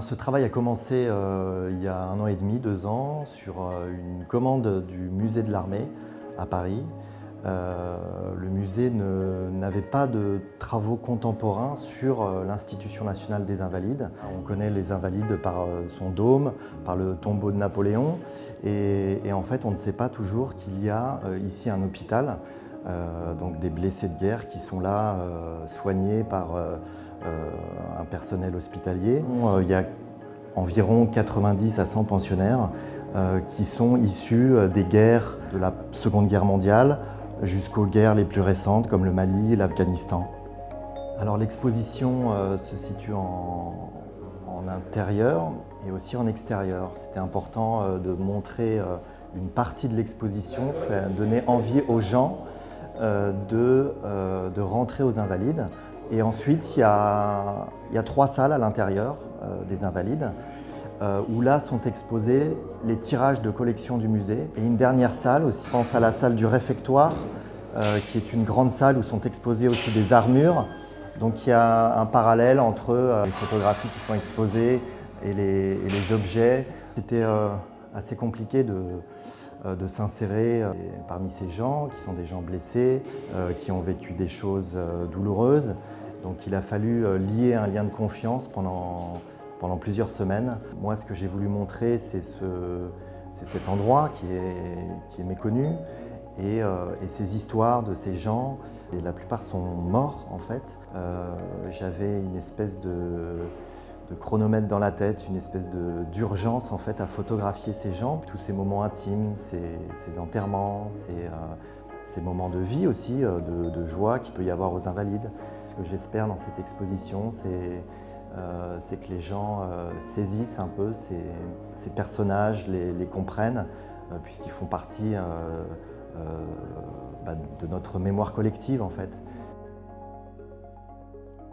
Alors ce travail a commencé il y a 1 an et demi, 2 ans, sur une commande du musée de l'Armée à Paris. Le musée n'avait pas de travaux contemporains sur l'Institution nationale des Invalides. On connaît les Invalides par son dôme, par le tombeau de Napoléon, et en fait on ne sait pas toujours qu'il y a ici un hôpital, donc des blessés de guerre qui sont là soignés par un personnel hospitalier. Il y a environ 90 à 100 pensionnaires qui sont issus des guerres de la Seconde Guerre mondiale jusqu'aux guerres les plus récentes comme le Mali et l'Afghanistan. Alors l'exposition se situe en intérieur et aussi en extérieur. C'était important de montrer une partie de l'exposition, donner envie aux gens de rentrer aux Invalides. Et ensuite, il y a 3 salles à l'intérieur des Invalides où là sont exposés les tirages de collection du musée. Et une dernière salle aussi, je pense à la salle du réfectoire, qui est une grande salle où sont exposées aussi des armures. Donc il y a un parallèle entre les photographies qui sont exposées et les objets. C'était assez compliqué de s'insérer parmi ces gens qui sont des gens blessés, qui ont vécu des choses douloureuses. Donc il a fallu lier un lien de confiance pendant plusieurs semaines. Moi, ce que j'ai voulu montrer, c'est cet endroit qui est méconnu et ces histoires de ces gens. Et la plupart sont morts en fait. J'avais une espèce de chronomètre dans la tête, une espèce d'urgence en fait à photographier ces gens, tous ces moments intimes, ces enterrements, ces moments de vie aussi, de joie qu'il peut y avoir aux Invalides. Ce que j'espère dans cette exposition, c'est que les gens saisissent un peu ces personnages, les comprennent, puisqu'ils font partie de notre mémoire collective en fait.